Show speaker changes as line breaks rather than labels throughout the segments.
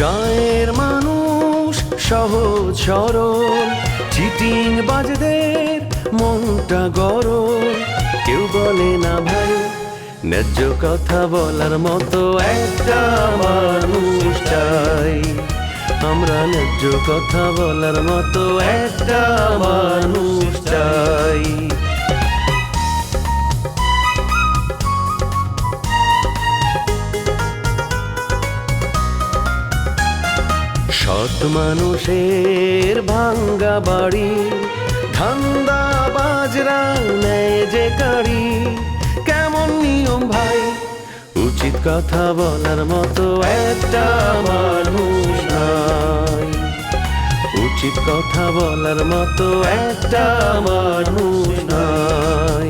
গায়ের মানুষ সহজ সরল, চিটিং বাজদের মনটা গরল। কেউ বলে না ভাই ন্যায্য কথা বলার মতো একটা মানুষ চাই। আমরা ন্যায্য কথা বলার মতো একটা মানুষ চাই। সৎ মানুষের ভাঙ্গা বাড়ি, ধান্দা বাজরা নেয় যে কাড়ি। কেমন নিয়ম ভাই, উচিত কথা বলার মতো একটা মানুষ নাই। উচিত কথা বলার মতো একটা মানুষ নাই।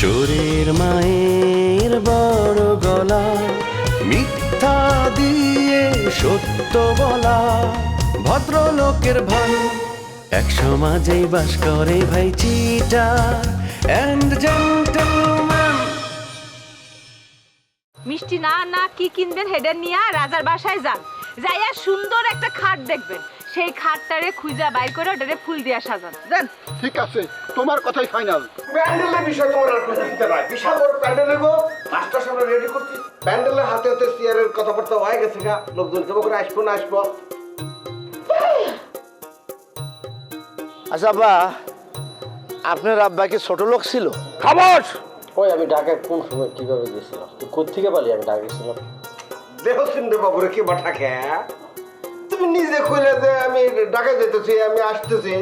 চোরের মায়ের বড় গলা, মিথ্যা দিয়ে সত্য বলা। ভদ্রলোকের ভাই এক সমাজেই বাস করে ভাই চিটার এন্ড জেন্টলম্যান।
মিষ্টি না না কি কিনবেন হেডের নিয়ে রাজার বাসায় যান, যাইয়া সুন্দর একটা খাট দেখবেন, সেই খাটটারে খুঁজা বাইর করে ওটারে ফুল দিয়া সাজান। যান।
ঠিক আছে, তোমার কথাই ফাইনাল।
প্যান্ডেলের বিষয় তোমার আর কথা দিতে নাই। বিশাল বড় প্যান্ডেল নেবো, মাস্টার সামনে রেডি করছি। প্যান্ডেলের হাতে হাতে চেয়ারের কথাবার্তা হয়ে গেছে গা, লোকজন কেমন করে আসবো না আসবো।
আচ্ছা আব্বা, আপনার আব্বা কি ছোট লোক ছিল?
খামোশ!
ওই আমি ঢাকায় কোন সময় কিভাবে গেছিলাম? তুই কোত্থেকে পালি আমি ঢাকা গেছিলাম?
দেহ চিনতে বাবুরে কি বা থাকে? তুমি নিজে কইলে যে আমি ঢাকা যেতেছি, আমি আসতেছি।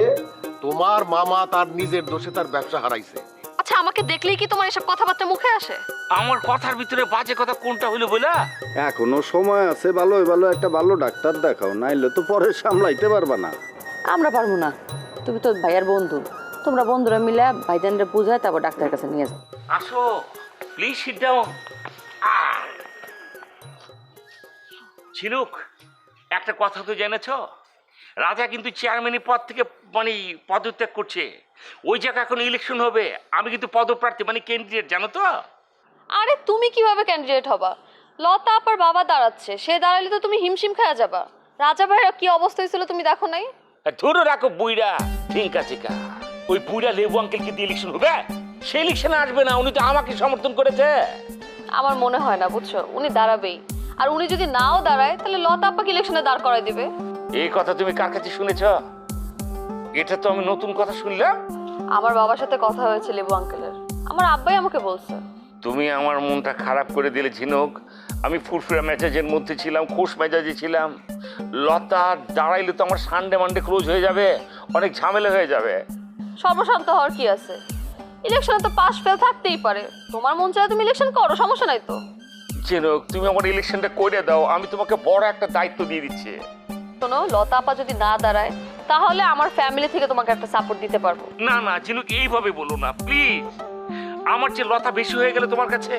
তোমার মামা তার নিজের দোষে তার ব্যবসা হারাইছে।
আচ্ছা, আমাকে দেখলেই কি তোমার এসব কথাবার্তা মুখে আসে?
আমার কথার ভিতরে বাজে কথা কোনটা হইলো বলা?
এখনো সময় আছে, ভালো ভালো একটা ভালো ডাক্তার দেখাও, নাইলে তো পরে সামলাইতে পারবা না।
আমরা পারবো না, তুমি তো ভাইয়ার বন্ধু, তোমরা বন্ধুরা মিলে ভাইজানরে বুঝায় তারপর ডাক্তারের কাছে নিয়ে যাও।
আসো, প্লিজ সিট ডাউন। ঝিনুক, একটা কথা তো জেনেছো, রাজা কিন্তু চেয়ারম্যানের পদ থেকে মানে পদত্যাগ করছে। ওই জায়গায় এখন ইলেকশন হবে, আমি কিন্তু পদপ্রার্থী মানে ক্যান্ডিডেট, জানো তো?
আরে তুমি কিভাবে ক্যান্ডিডেট হবা? লতা আপার বাবা দাঁড়াচ্ছে, সে দাঁড়ালে তো তুমি হিমশিম খাওয়া যাবা। রাজা ভাইয়ের কি অবস্থা হয়েছিল তুমি দেখো নাই?
ধরে রাখো বুইরা, ঠিক আছে কা। ওই বুইরা লেবু আঙ্কেল কিন্তু ইলেকশন হবে, সে ইলেকশনে আসবে না, উনি তো আমাকে সমর্থন করেছে।
আমার মনে হয় না, বুঝছো, উনি দাঁড়াবেই। আর উনি যদি নাও দাঁড়ায় তাহলে লতা আপাকে ইলেকশনে দাঁড় করায় দিবে।
এই কথা তুমি কার কাছে শুনেছ? এটা তো আমি নতুন কথা শুনলাম।
আমার বাবার সাথে কথা হয়েছে লেবু আঙ্কেলের, আমার আব্বাই আমাকে বলছে।
তুমি আমার মনটা খারাপ করে দিলে ঝিনুক। আমি ফুরফুরা মেজাজের মধ্যে ছিলাম, খোশ মেজাজে ছিলাম। লতা দাঁড়াইলে তো আমার সানডে মানডে ক্লোজ হয়ে যাবে, অনেক ঝামেলা হয়ে যাবে।
সর্বশান্ত হওয়ার কি আছে? ইলেকশনে তো পাস ফেল থাকতেই পারে। তোমার মন চায় তুমি ইলেকশন করো, সমস্যা নাই তো।
ঝিনুক, তুমি আমার ইলেকশনটা করে দাও, আমি তোমাকে বড় একটা দায়িত্ব দিয়ে দিচ্ছি।
শোনো, লতা আপা যদি না দাঁড়ায় তাহলে আমার ফ্যামিলি থেকে তোমাকে একটা সাপোর্ট দিতে পারবো।
না না ঝিনুক, এইভাবে বলো না প্লিজ। আমার যে লতা বেশি হয়ে গেলে তোমার কাছে।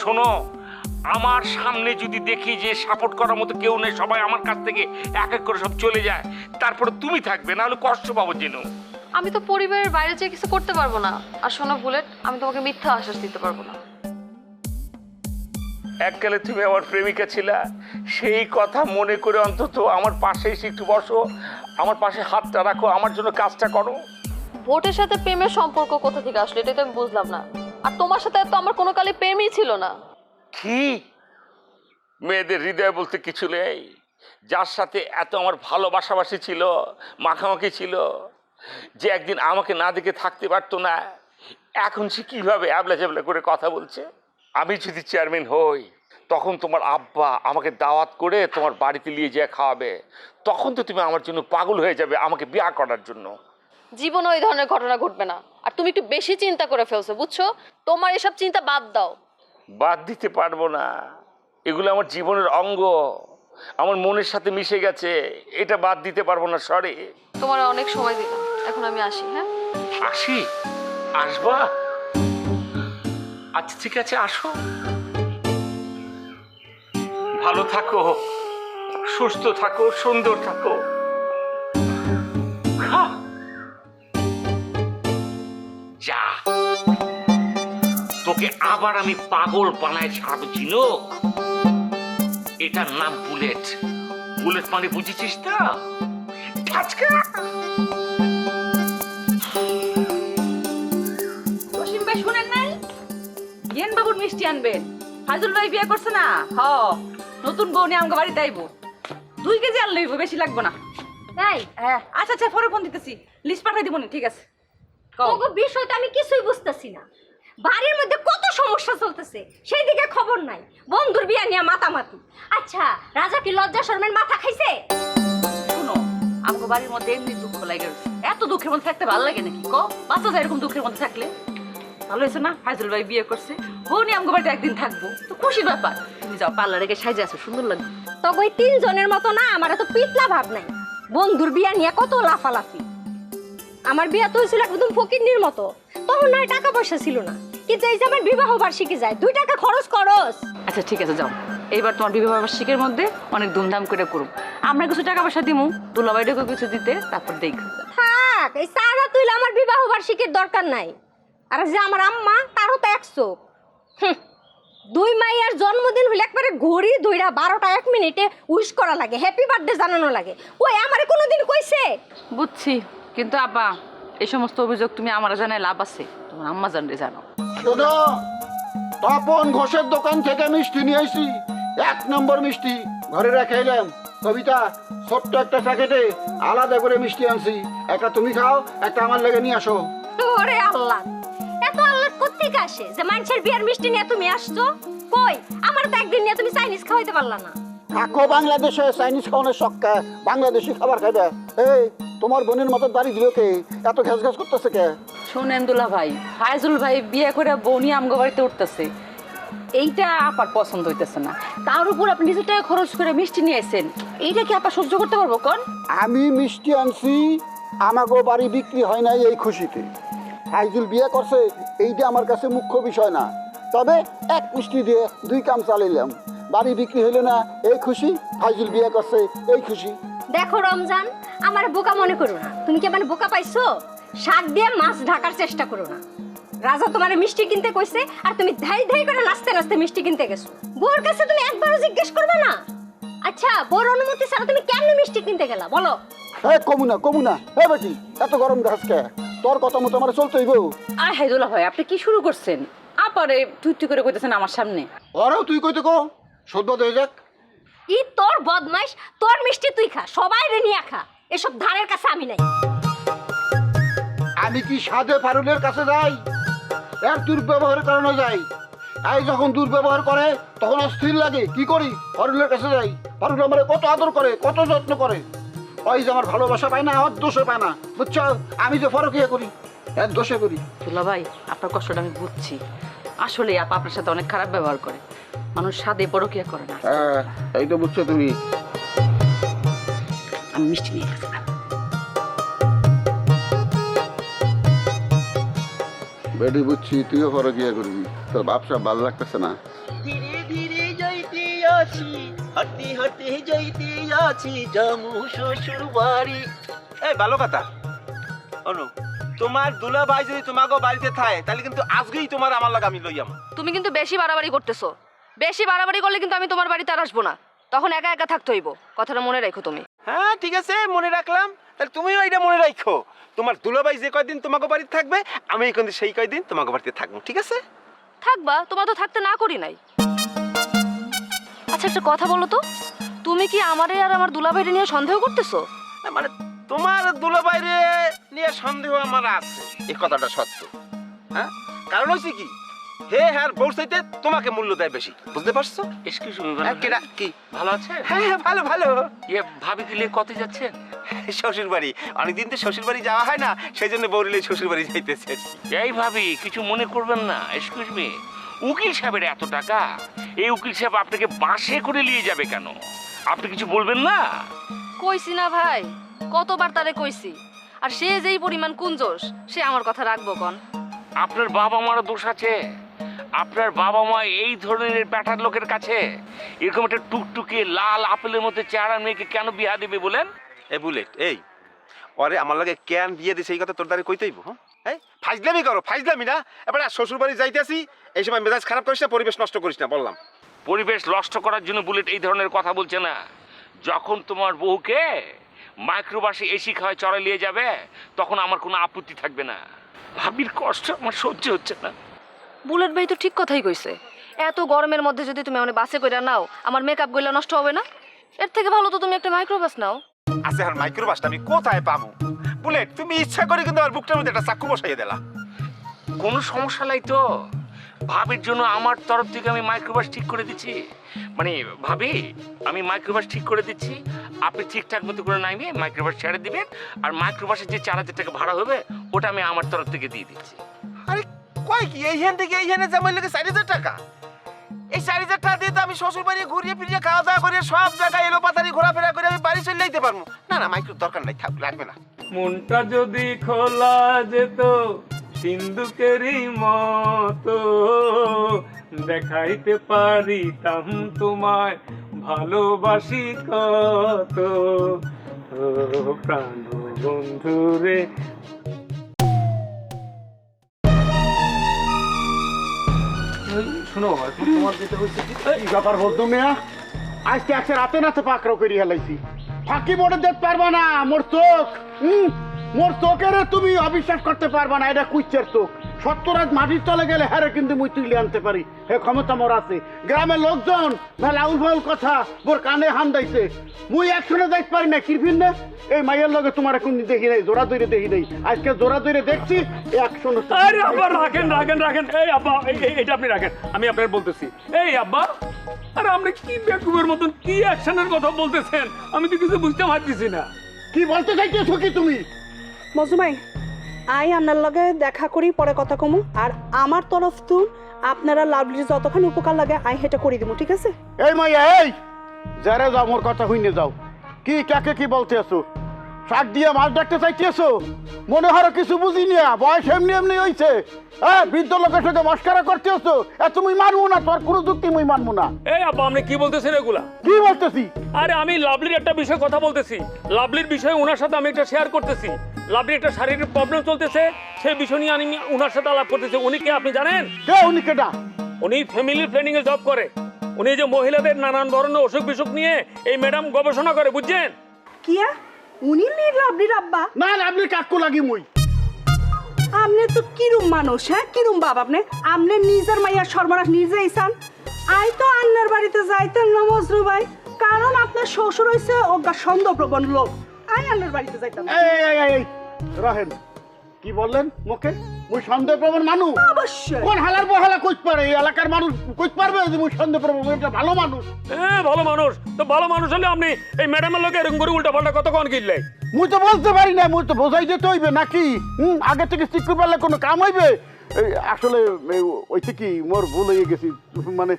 শোনো, আমার সামনে যদি দেখি যে সাপোর্ট করার মতো কেউ নেই, সবাই আমার কাছ থেকে এক এক করে সব চলে যায়, তারপরে তুমি থাকবে, না হলে কষ্ট পাবো ঝিনুক।
আমি তো পরিবারের বাইরে যেয়ে কিছু করতে পারবো না। আর শোনো বুলেট, আমি তোমাকে মিথ্যা আশ্বাস দিতে পারবো না।
এককালে তুমি আমার প্রেমিকা ছিলা, সেই কথা মনে করে অন্তত আমার পাশে এসে একটু বসো, আমার পাশে হাতটা রাখো, আমার জন্য কাজটা করো।
ভোটের সাথে প্রেমের সম্পর্ক কোথা থেকে আসলে এটা তো আমি বুঝলাম না। আর তোমার সাথে তো আমার কোনো কালে প্রেমই ছিল না।
কি? মেয়েদের হৃদয় বলতে কিছু নেই? যার সাথে এত আমার ভালোবাসাবাসি ছিল, মাখামাখি ছিল, যে একদিন আমাকে না দেখে থাকতে পারতো না, এখন সে কিভাবে অ্যাবলা জ্যাবলা করে কথা বলছে। আমি যদি চেয়ারম্যান হই, তখন তোমার আব্বা আমাকে দাওয়াত করে তোমার বাড়িতে নিয়ে যেয়ে খাওয়াবে, তখন তো তুমি আমার জন্য পাগল হয়ে যাবে আমাকে বিয়ে করার জন্য।
জীবনে ওই ধরনের ঘটনা ঘটবে না। আর তুমি একটু বেশি চিন্তা করে ফেলছো, বুঝছো? তোমার এসব চিন্তা বাদ দাও।
বাদ দিতে পারবো না, এগুলো আমার জীবনের অঙ্গ, আমার মনের সাথে মিশে গেছে, এটা বাদ দিতে পারবো না। সরি,
তোমার অনেক সময় দিলাম, এখন আমি আসি। হ্যাঁ,
আসি? আসবা? আচ্ছা ঠিক আছে, আসো। ভালো থাকো, সুস্থ থাকো, সুন্দর থাকো। ওকে আবার আমি পাগল বানায় ছাড়বো ঝিনুক। এটার নাম বুলেট। বুলেট মানে বুঝেছিস তো? ঠাচকা।
রহিম ভাই শুনেন নাই, জ্ঞান বাবুর মিষ্টি আনবেন। ফাজল ভাই বিয়ে করছে না, নতুন বউ নিয়ে আমাকে বাড়িতে আইবো। 2 কেজি আনলে হইব, বেশি লাগবে না।
তাই
হ্যাঁ আচ্ছা আচ্ছা, পরে ফোন দিতেছি, লিস্ট পাঠাই দিব নি। ঠিক আছে,
ওগো বিষয়টা আমি কিছুই বুঝতেছি না। বাড়ির মধ্যে কত সমস্যা চলতেছে, সেই দিকে খবর নাই। বন্ধুর বিয়া নিয়ে মাতামাতি। আচ্ছা রাজা কি লজ্জা শর্মের মাথা খাইছে?
শুনো, আমাকে বাড়ির মধ্যে এমনি দুঃখ লাগে। এত দুঃখের মধ্যে থাকতে ভালো লাগে নাকি? বাচ্চা যায় এরকম দুঃখের মধ্যে থাকলে? ভালো হয়েছে না, ফাজল ভাই বিয়ে করছে, বউ নিয়ে আমাকে বাড়িতে একদিন থাকবো, তো খুশির ব্যাপার। তুমি যাও, পার্লারে গিয়ে সাজে আছো, সুন্দর লাগবে।
তবে ওই 3 জনের মতো না, আমার তো পিতলা ভাব নাই। বন্ধুর বিয়া নিয়ে কত লাফালাফি। আমার বিয়া তো হয়েছিল একদম ফকিন্নির মতো, তখন নয় টাকা পয়সা ছিল না। কিন্তু এই যে আমার বিবাহ বার্ষিকী যায়, 2 টাকা খরচ করস।
আচ্ছা ঠিক আছে, যাও, এইবার তোমার বিবাহ বার্ষিকীর মধ্যে অনেক ধুমধাম করে করুম। আমরা কিছু টাকা পয়সা দিমু, দুলাভাইটাকে কিছু দিতে, তারপর দেখ।
থাক, এই সারা তুইলে আমার বিবাহ বার্ষিকীর দরকার নাই। আর যে আমার আম্মা, তারও তো 100। 2 মাইয়ার জন্মদিন হলে একবারে ঘড়ি ধইরা 12টা 1 মিনিটে উইশ করা লাগে, হ্যাপি বার্থডে জানানো লাগে। ওই আমারে কোনোদিন কইছে?
বুঝছি, কিন্তু আপা এই সমস্ত অভিযোগ তুমি আমার জানায় লাভ আছে? তোমার আম্মা জানলে জানো।
শোনো, তপন ঘোষের দোকান থেকে মিষ্টি নিয়ে আইছি, 1 নম্বর মিষ্টি ঘরে রেখে এলাম। কবিতা, ছোট্ট একটা প্যাকেটে আলাদা করে মিষ্টি আনছি, একটা তুমি খাও, একটা আমার লেগে নিয়ে আসো।
ওরে আল্লাহ, এত আল্লাহ কোত্থেকে আসে যে মানুষের বিয়ার মিষ্টি নিয়ে তুমি আসছো? কই, আমার তো একদিন নিয়ে তুমি চাইনিজ খাওয়াইতে পারলা না।
থাকো বাংলাদেশে, চাইনিজ খাওয়ানোর শক্কা, বাংলাদেশি খাবার খাইবে। এই তোমার বোনের মতো দাড়ি দিল কে? এত ঘ্যাস ঘ্যাস করতেছে কে?
শোনেন দুলা ভাই, ফায়জুল ভাই বিয়ে করে বউ নিয়ে আমগো বাড়িতে উঠতেছে, এইটা আপার পছন্দ হইতেছে না। তার উপর আপনি নিজের টাকা খরচ করে মিষ্টি নিয়ে আসেন, এইটা কি আপা সহ্য করতে পারবো? কোন
আমি মিষ্টি আনছি, আমাগো বাড়ি বিক্রি হয় নাই এই খুশিতে। ফাইজুল বিয়ে করছে, এইটা আমার কাছে মুখ্য বিষয় না। তবে 1 মিষ্টি দিয়ে 2 কাম চালাইলাম। বাড়ি বিক্রি হইলো না এই খুশি, ফাইজুল বিয়ে করছে এই খুশি।
দেখো রমজান, আমার বোকা মনে করো না। তুমি কি মানে বোকা পাইছো? শাক দিয়ে মাছ ঢাকার চেষ্টা করো না। রাজা তোমার মিষ্টি কিনতে কইছে, আর তুমি ধাই ধাই করে নাচতে নাচতে মিষ্টি কিনতে গেছো। বউর কাছে তুমি একবারও জিজ্ঞেস করবে না? আচ্ছা, বউর অনুমতি ছাড়া তুমি কেন মিষ্টি কিনতে গেলা বলো?
কমুনা বেটি, এত গরম দেখাস কে? তোর কথা মতো আমার চলতে হইব।
আর হাই দুলা ভাই, আপনি কি শুরু করছেন? আপারে তুই তুই করে কইতেছেন আমার সামনে।
ওরাও তুই কইতে কো, সদ্য হয়ে যাক।
ই তোর বদমাইশ, তোর মিষ্টি তুই খা, সবাই রে নিয়ে খা, এসব ধারের কাছে আমি নাই।
আমি কি সাধে ফারুলের কাছে যাই? এর দুর্ব্যবহারের কারণে যাই। এই যখন দুর্ব্যবহার করে তখন অস্থির লাগে, কি করি? ফারুলের কাছে যাই। ফারুল আমার কত আদর করে, কত যত্ন করে। ওই যে আমার ভালোবাসা পায় না, আমার দোষে পায় না, বুঝছো? আমি যে ফরকিয়া করি, এর দোষে করি।
দুলা ভাই, আপনার কষ্টটা আমি বুঝছি। আসলে আপা আপনার সাথে অনেক খারাপ ব্যবহার করে, মানুষ সাদে পরকিয়া করে না।
হ্যাঁ, এই তো বুঝছো তুমি।
আমি মিষ্টি নিয়ে গেছি।
বেটি বুঝছি, তুইও ফরকিয়া করবি। তোর ব্যবসা ভালো লাগতেছে না।
ধীরে ধীরে যাইতে আছি, হাঁটতে হাঁটতে যাইতে আছি জামু শ্বশুর বাড়ি। এই ভালো কথা অনু, তোমার দুলা ভাই যদি তোমাকে বাড়িতে থাকে, তাহলে কিন্তু আজকেই তোমার আমার লাগে আমি লইয়াম।
তুমি কিন্তু বেশি বাড়াবাড়ি করতেছো। বেশি বাড়াবাড়ি করলে কিন্তু আমি তোমার বাড়িতে আর আসবো না, তখন একা একা থাকতে হইব। কথাটা মনে রাখো তুমি।
হ্যাঁ ঠিক আছে, মনে রাখলাম। তাহলে তুমিও এটা মনে রাখো, তোমার দুলা ভাই যে কয়দিন তোমাকে বাড়িতে থাকবে, আমি কিন্তু সেই কয়দিন তোমাকে বাড়িতে থাকবো, ঠিক আছে?
থাকবা, তোমার তো থাকতে না করি নাই। আচ্ছা একটা কথা বলো তো, তুমি কি আমারে আর আমার দুলাভাইরে নিয়ে সন্দেহ করতেছো?
মানে তোমার দুলা বাইরে নিয়ে সন্দেহ আমার আছে, এই কথাটা সত্য। হ্যাঁ, কারণ হচ্ছে কি, হে হ্যাঁ বউর চাইতে তোমাকে মূল্য দেয় বেশি, বুঝতে পারছো?
এক্সকিউজ
কি
ভালো আছে?
হ্যাঁ হ্যাঁ, ভালো ভালো।
ইয়ে ভাবি দিলে কত যাচ্ছেন?
শ্বশুর বাড়ি, অনেকদিন তো শ্বশুর বাড়ি যাওয়া হয় না, সেই জন্য বউরিলে শ্বশুর বাড়ি যাইতেছে।
এই ভাবি, কিছু মনে করবেন না। এক্সকিউজ মি, উকিল সাহেবের এত টাকা, এই উকিল সাহেব আপনাকে বাসে করে নিয়ে যাবে কেন? আপনি কিছু বলবেন না?
কইছি না ভাই, কতবার তারে কইছি। আর সে যেই পরিমাণ কুঞ্জস, সে আমার কথা রাখবো কোন?
আপনার বাবা মারও দোষ আছে। আপনার বাবা মা এই ধরনের ব্যাটার লোকের কাছে এরকম একটা টুকটুকে লাল আপেলের মধ্যে চেহারা মেয়েকে কেন বিয়া দেবে বলেন?
এ বুলেট, এই ওরে আমার লাগে কেন বিয়ে দিছে এই কথা তোর দ্বারা কইতেইব? হ্যাঁ, ফাইজলামি করো, ফাইজলামি না। এবারে শ্বশুর বাড়ি যাইতেছি, এই সময় মেজাজ খারাপ করিস না, পরিবেশ নষ্ট করিস না, বললাম।
পরিবেশ নষ্ট করার জন্য বুলেট এই ধরনের কথা বলছে না। যখন তোমার বউকে মাইক্রোবাসে এসি খাওয়ায় চড়াই নিয়ে যাবে তখন আমার কোনো আপত্তি থাকবে না। ভাবির কষ্ট আমার সহ্য হচ্ছে না।
বুলেট ভাই তো ঠিক কথাই কইছে, এত গরমের মধ্যে যদি তুমি মানে বাসে কইরা নাও আমার মেকআপ গুলো নষ্ট হবে না? এর থেকে ভালো তো তুমি একটা মাইক্রোবাস নাও।
আচ্ছা আর মাইক্রোবাসটা আমি কোথায় পাবো? বুলেট, তুমি ইচ্ছা করে কিন্তু আমার বুকটার মধ্যে একটা চাকু বসাইয়ে দিলা।
কোনো সমস্যা নাই তো, ভাবির জন্য আমার তরফ থেকে আমি মাইক্রোবাস ঠিক করে দিচ্ছি। মানে ভাবি, আমি মাইক্রোবাস ঠিক করে দিচ্ছি, আপনি ঠিকঠাক মতো করে নামিয়ে মাইক্রোবাস ছেড়ে দিবেন, আর মাইক্রোবাসের যে 4000 টাকা ভাড়া হবে ওটা আমি আমার তরফ থেকে দিয়ে দিচ্ছি।
আরে কয় কি, এইখান থেকে এইখানে যাবার লাগে 4000 টাকা? এই 4000 টাকা দিয়ে তো আমি শ্বশুর বাড়ি ঘুরিয়ে ফিরিয়ে খাওয়া দাওয়া করে সব জায়গায় এলো পাতারি ঘোরাফেরা করে আমি বাড়ি চলে যেতে পারবো। না না, মাইক্রোর দরকার নাই, থাক, লাগবে না।
মনটা যদি খোলা যেত সিন্ধুকেরই মতো, দেখাইতে পারিতাম তোমায় ভালোবাসি কত, ও প্রাণ বন্ধু রে। শোনো, এখন তোমার যেটা হচ্ছে
কি ব্যাপার বলতো মেয়া, আজকে আজকে রাতে নাতে পাকড়াও করি হেলাইছি, ফাঁকি মোটে দেখতে পারবা না মোর চোখ। মোর চোখের তুমি অবিশ্বাস করতে পারবা না, এটা কুচ্ছের চোখ। 70 রাত মাটির তলে গেলে হ্যারে কিন্তু মুই তুলে আনতে পারি, হে ক্ষমতা মোর আছে। গ্রামের লোকজন মেলা উলভাউল কথা মোর কানে হান দিয়েছে, মুই একশনে যাইতে পারি না। কিরফিন না এই মাইয়ের লগে তোমার এখন দেখি নাই, জোড়া দইরে দেখি নাই, আজকে জোড়া দইরে দেখছি একশনে।
আরে আব্বা রাখেন রাখেন রাখেন, এই আব্বা এইটা আপনি রাখেন, আমি আপনার বলতেছি। এই আব্বা, আরে আপনি কি বেকুবের মতন কি অ্যাকশনের কথা বলতেছেন? আমি তো কিছু বুঝতে পারতেছি না।
কি বলতে চাইতেছো কি তুমি?
মজুমাই, আই আপনার লগে দেখা করি, পরে কথা কমু। আর আমার তরফ তো আপনারা লাভলির যতক্ষণ উপকার লাগে আই হেটা করে দিব, ঠিক আছে?
এই মাইয়া, এই যারা যাও মোর কথা হইনে যাও। কি কাকে কি বলতে আছো? শাক দিয়ে মাছ ডাকতে চাইতেছো? মনে হয় কিছু বুঝি না, বয়স এমনি এমনি হইছে। হ্যাঁ, বৃদ্ধ লোকের সাথে মস্কারা করতে আসছো, তুমি মানবো না, তোর কোনো যুক্তি মুই মানবো না।
এই আব্বা, আপনি কি বলতেছেন এগুলা?
কি বলতেছি?
আরে আমি লাভলির একটা বিষয় কথা বলতেছি, লাভলির বিষয়ে ওনার সাথে আমি একটা শেয়ার করতেছি। লাভলির একটা শারীরিক প্রবলেম চলতেছে, সেই বিষয় নিয়ে আমি ওনার সাথে আলাপ করতেছি। উনি কে আপনি জানেন?
কে উনি? কেডা?
উনি ফ্যামিলি প্ল্যানিং এ জব করে। উনি যে মহিলাদের নানান ধরনের অসুখ বিসুখ নিয়ে এই ম্যাডাম গবেষণা করে, বুঝছেন?
কিয়া উনি লাভলির আব্বা?
না, লাভলির কাকু লাগি মুই।
আপনি তো কিরম মানুষ, হ্যাঁ কিরম বাপ আপনি? আপনি নিজের মাইয়ার সর্বনাশ নিজেই চান। আই তো আন্নার বাড়িতে যাইতেন না মজরু ভাই, কারণ আপনার শ্বশুর হইছে অজ্ঞা সন্দেহপ্রবণ লোক। আই আন্নার বাড়িতে যাইতাম।
এই রাহেন, কি বললেন মুখে? মুই সন্দেহপ্রবণ মানুষ?
অবশ্যই।
কোন হালার বহালা কইতে পারে? এই এলাকার মানুষ কইতে পারবে যে মুই সন্দেহপ্রবণ? এটা ভালো মানুষ।
হ্যাঁ ভালো মানুষ তো, ভালো মানুষ হলে আপনি এই ম্যাডামের লোকে এরকম করে উল্টা পাল্টা কতক্ষণ কিনলে?
মুই তো বলতে পারি না, মুই তো বোঝাই যেতে হইবে নাকি? আগে থেকে শিখতে পারলে কোনো কাম হইবে? আসলে ওইতে কি মোর ভুল হয়ে গেছি। মানে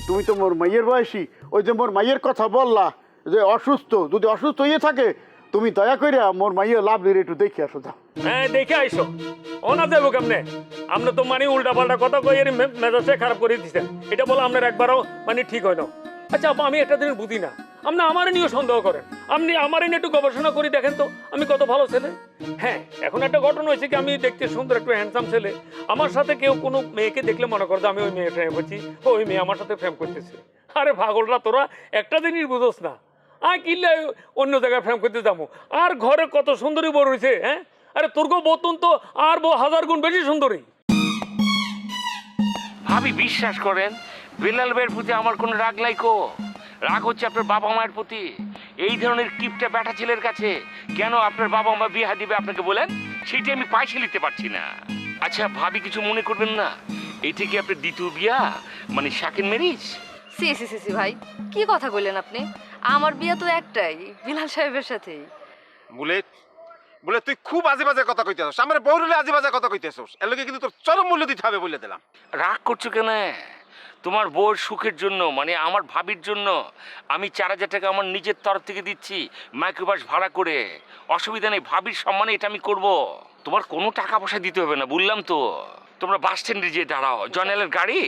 তুমি তো মোর মাইয়ের বয়সী, ওই যে মোর মাইয়ের কথা বললা যে অসুস্থ, যদি অসুস্থ হয়ে থাকে তুমি দয়া করে মোর মাইয়ের লাভলির একটু দেখে আসো। যাও।
হ্যাঁ দেখে আইসো। ও না যাবো কেমনে? আপনি তো মানে উল্টা পাল্টা কথা কই এর মেজাজে খারাপ করে দিচ্ছেন। এটা বলে আপনার একবারও মানে ঠিক হয় না। আচ্ছা আমি একটা জিনিস বুঝি না, আপনি আমার নিয়ে সন্দেহ করেন। আপনি আমার নিয়ে একটু গবেষণা করি দেখেন তো আমি কত ভালো ছেলে। হ্যাঁ এখন একটা ঘটনা হয়েছে কি, আমি দেখতে সুন্দর একটু হ্যান্ডসাম ছেলে, আমার সাথে কেউ কোনো মেয়েকে দেখলে মনে করে যে আমি ওই মেয়ে প্রেম করছি, ওই মেয়ে আমার সাথে প্রেম করতেছে। আরে পাগলরা তোরা, একটা জিনিস বুঝোস না, আর কিনলে অন্য জায়গায় প্রেম করতে যাবো। আর ঘরে কত সুন্দরী বউ রয়েছে। হ্যাঁ আরে তোর গো বোতন তো আর বউ 1000 গুণ বেশি সুন্দরী।
ভাবি বিশ্বাস করেন, বেলাল ভাইয়ের প্রতি আমার কোনো রাগ লাইকো, রাগ হচ্ছে আপনার বাবা মায়ের প্রতি। এই ধরনের কিপটা ব্যাটা ছেলের কাছে কেন আপনার বাবা মা বিয়ে দিবে আপনাকে বলেন, সেটি আমি পয়সা নিতে পারছি না। আচ্ছা ভাবি কিছু মনে করবেন না, এইটা কি আপনার দ্বিতীয় বিয়া, মানে সেকেন্ড ম্যারেজ?
সি সি সি সি ভাই, কি কথা কইলেন আপনি? আমার বিয়ে তো একটাই, বিলাল সাহেবের সাথেই।
বুলেট, বলে তুই খুব আজে বাজে কথা কইতেছস, আমার বউ হলে আজে বাজে কথা কইতেছস, এর লগে কিন্তু তোর চরম মূল্য দিতে হবে বলে দিলাম।
রাগ করছো কেন? তোমার বউর সুখের জন্য, মানে আমার ভাবির জন্য আমি 4000 টাকা আমার নিজের তরফ থেকে দিচ্ছি মাইক্রোবাস ভাড়া করে। অসুবিধা নেই, ভাবির সম্মানে এটা আমি করব। তোমার কোনো টাকা পয়সা দিতে হবে না, বললাম তো। তোমরা বাস স্ট্যান্ডে যেয়ে দাঁড়াও, জয়নালের গাড়ি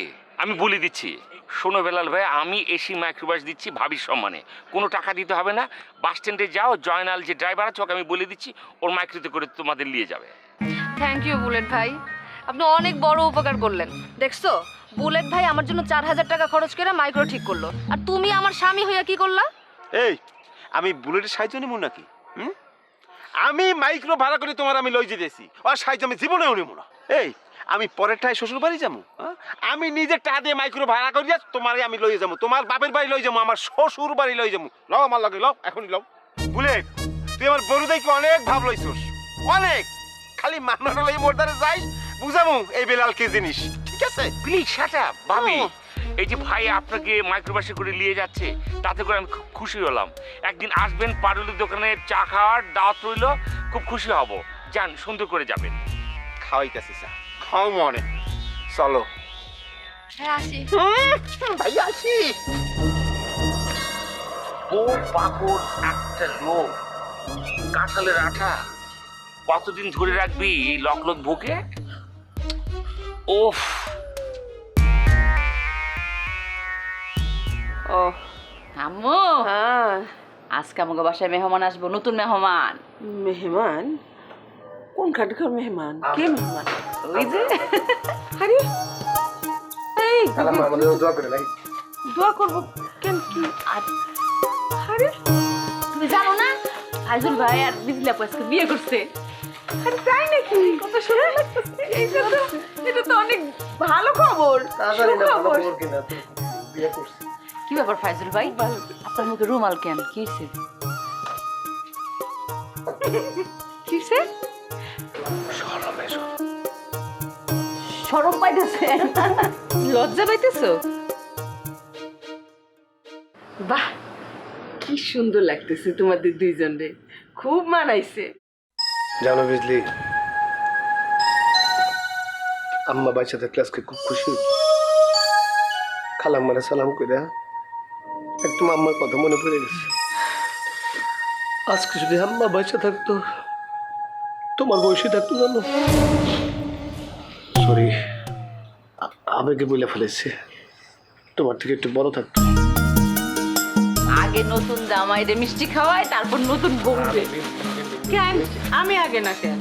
আমি বলে দিচ্ছি। শোনো বেলাল ভাই, আমি এসি মাইক্রোবাস দিচ্ছি ভাবির সম্মানে, কোনো টাকা দিতে হবে না। বাস স্ট্যান্ডে যাও, জয়নাল যে ড্রাইভার আছে ওকে আমি বলে দিচ্ছি, ওর মাইক্রোতে করে তোমাদের নিয়ে যাবে।
থ্যাংক ইউ বুলেট ভাই, আপনি অনেক বড় উপকার করলেন। দেখছো, বুলেট ভাই আমার জন্য 4000 টাকা খরচ করে মাইক্রো ঠিক করলো, আর তুমি আমার স্বামী হইয়া কি করলা?
এই আমি বুলেটের সাহায্য নিব নাকি? আমি মাইক্রো ভাড়া করে তোমার আমি লই যেতেছি, আর সাহায্য আমি জীবনেও নেব না। এই আমি পরের টাই শ্বশুর বাড়ি যাবো? আমি নিজের টাকা দিয়ে মাইক্রো ভাড়া করিয়া তোমারে আমি লইয়ে যাবো, তোমার বাপের বাড়ি লই যাবো, আমার শ্বশুর বাড়ি লই যাবো। লও আমার লগে, লও এখনই লও। বুলেট, তুই আমার বড়ুদাইকে অনেক ভাব লইছস, অনেক। খালি মান্নাটা লই মোরদারে যাইস, বুঝামু এই বেলাল কি জিনিস, ঠিক আছে?
প্লিজ শাট আপ ভাবি। এই যে ভাই আপনাকে মাইক্রোবাসে করে নিয়ে যাচ্ছে, তাতে করে আমি খুব খুশি হলাম। একদিন আসবেন, পারুলের দোকানে চা খাওয়ার দাওয়াত রইল, খুব খুশি হব। যান, সুন্দর করে যাবেন।
খাওয়াইতেছি চা, খাও মনে। চলো
হ্যাঁ, আসি।
ভাই আসি।
ও পাগল একটা লোক, কাঁঠালের আঠা কতদিন ধরে রাখবি এই লকলক বুকে? ওফ।
ও আম্মু, আজকে আমাকে বাসায় মেহমান আসবো, নতুন মেহমান।
মেহমান? কোন খাটকার মেহমান? কে মেহমান?
ওই যে
আরে এই
আমাদের দোয়া করে নাই।
দোয়া করব কেন? কি?
আর
আরে
তুমি জানো না, ফাইজুল ভাই আর বিজলি আপু আজকে বিয়ে করছে।
আরে তাই নাকি? কত সুন্দর লাগতেছে। এটা তো অনেক ভালো খবর। সুখবর।
বিয়ে করছি।
কি ব্যাপার ফাইজুল ভাই, আপনার মুখে রুমাল কেন? কি হয়েছে?
কি হইছে?
শরম পাইতেছে? লজ্জা পাইতেছো?
বাহ, কি সুন্দর লাগতেছে তোমাদের দুইজনরে, খুব মানাইছে।
জানো বিজলি, আম্মা বাচ্চা থাকলে আজকে খুব খুশি হইত। খালাম্মারে সালাম করে একদম আম্মার কথা মনে পড়ে গেছে। আজকে যদি আম্মা বাচ্চা থাকতো, তোমার বয়সী থাকতো, জানো। সরি, আবেগে বলে ফেলেছে, তোমার থেকে একটু বড় থাকতো।
আগে নতুন জামাইরে মিষ্টি খাওয়ায়, তারপর নতুন বউরে।
কেন আমি আগে না কেন?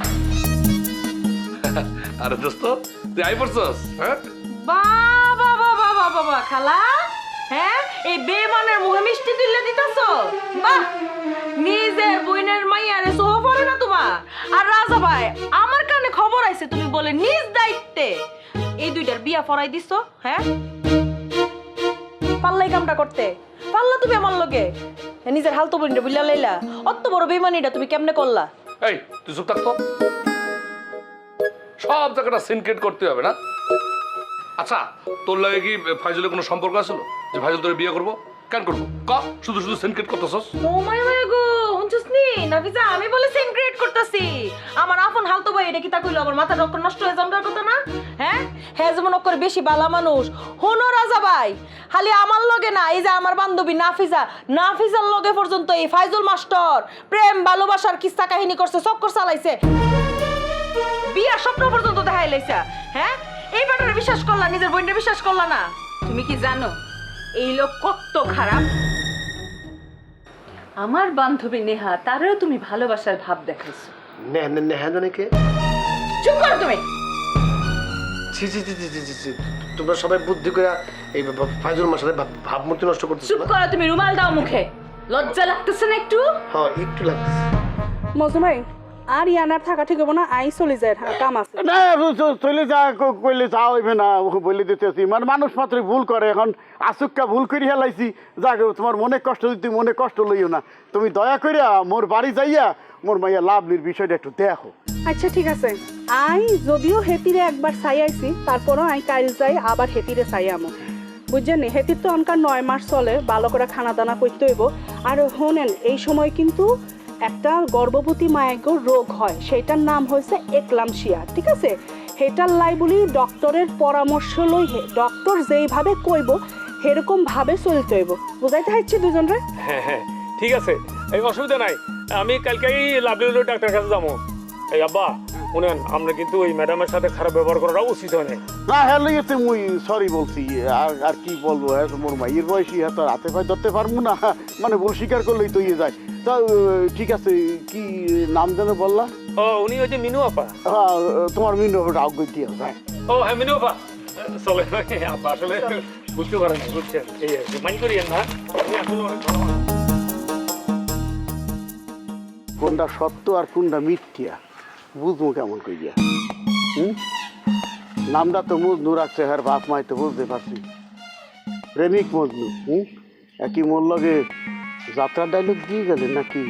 আরে দোস্ত, তুই আই পড়ছস? হ্যাঁ,
বাবা বাবা বাবা বাবা খালা, হ্যাঁ এই বেমানের মুখে মিষ্টি তুলে দিতেছো? বাহ, নিজের বইনের মাইয়ারে সোহ পড়ে না তোমার। আর রাজা ভাই, আমার কানে খবর আইছে তুমি বলে নিজ দায়িত্বে এই দুইটার বিয়া পড়াই দিছো। হ্যাঁ, পাল্লাই কামটা করতে পারলা তুমি আমার লগে? নিজের হালতো বোনটা বুঝলা লাইলা, অত বড় বেমানিটা তুমি কেমনে করলা?
এই তুই চুপ থাকতো, সব জায়গাটা সিনক্রেট করতে হবে না। আচ্ছা, তোর লাগে কি ফাইজলের কোনো সম্পর্ক আছিল যে ফাইজল তোর বিয়ে করবো? কেন করবো ক? শুধু শুধু সিনক্রেট করতেছস।
ও মাই মাই গো, হুনছস নি নাফিসা, আমি বলে সিনক্রেট করতেছি। আমার আপন হালতো ভাই, এটা কি তা কইলো? আমার মাথা ডক্টর নষ্ট হয়ে যাওয়ার কথা না? হ্যাঁ হ্যাঁ, যেমন করে বেশি বালা মানুষ। হনো রাজা ভাই, খালি আমার লগে না, এই যে আমার বান্ধবী নাফিসা, নাফিসার লগে পর্যন্ত এই ফাইজুল মাস্টার প্রেম ভালোবাসার কিস্সা কাহিনী করছে, চক্কর চালাইছে, বিয়ার স্বপ্ন পর্যন্ত দেখাই লাইছে। হ্যাঁ, এই ব্যাপারে বিশ্বাস করলা, নিজের বোনটা বিশ্বাস করলা না? তুমি কি জানো এই লোক কত খারাপ? আমার বান্ধবী নেহা, তারেও তুমি ভালোবাসার ভাব দেখাইছো।
নেহা জানে কে?
চুপ করো তুমি।
ছি ছি ছি ছি ছি ছি, তোমরা সবাই বুদ্ধি করে এই ফাইজুল মাসারে ভাবমূর্তি নষ্ট করতেছো
চুপ
না?
করো তুমি, রুমাল দাও মুখে। লজ্জা লাগতেছে না একটু?
হ্যাঁ, একটু লাগতেছে।
মজনু ভাই, আর ইয়ানার থাকা ঠিক হবো না, আই চলে যায়, কাম আছে।
না চলে যা, কইলে যা হইবে না, বলে দিতেছি। মানে মানুষ মাত্র ভুল করে, এখন আসুক্কা ভুল করে হেলাইছি। যাক, তোমার মনে কষ্ট দিতে মনে কষ্ট লইও না। তুমি দয়া করিয়া মোর বাড়ি যাইয়া মোর মাইয়া লাভলির বিষয়টা একটু দেখো।
আচ্ছা ঠিক আছে, আই যদিও হেতিরে একবার চাই আইছি, তারপরও আই কাইল যাই আবার হেতিরে চাই আমো, বুঝছেন? হেতির তো অনকার 9 মাস চলে, ভালো করে খানা দানা করতে হইব। আর শোনেন, এই সময় কিন্তু একটা গর্ভবতী মায়ের রোগ হয়, সেটার নাম হয়েছে একলামশিয়া, ঠিক আছে? হেটার লাই বলি ডক্টরের পরামর্শ লই, ডক্টর যেইভাবে কইব সেরকম ভাবে চলতে হইব, বুঝাইতে হাইছি দুজনরে?
হ্যাঁ হ্যাঁ, ঠিক আছে, এই অসুবিধা নাই। আমি কালকেই লাভলি ডাক্তার কাছে যাবো। এই আব্বা, শুনেন, আমরা কিন্তু ওই ম্যাডামের সাথে খারাপ ব্যবহার করাটা উচিত হয় না।
না হ্যাঁ লইতে মুই সরি বলছি। আর কি বলবো, মোর মাইয়ের বয়সী হ্যাঁ, তো হাতে পায়ে ধরতে পারবো না, মানে ভুল স্বীকার করলেই তো ইয়ে যায়। তা ঠিক আছে, কি নাম যেন বললা?
ও উনি ওই যে মিনু আপা।
তোমার মিনু ডাক গই যায়।
ও হ্যাঁ মিনু আপা, চলে আপা আসলে বুঝতে পারেন না, বুঝছেন এই আর কি, মাইন্ড করিয়েন না, আমি আসলে অনেক ভালো মানুষ।
কোনটা সত্য আর কোনটা মিথ্যা বুঝবো কেমন কইয়া? নামটা তো মজনু রাখছে, হ্যাঁ বাপ মাই তো বুঝতে পারছি, প্রেমিক মজনু। একই মোর লগে যাত্রার ডায়লগ দিয়ে গেলেন নাকি?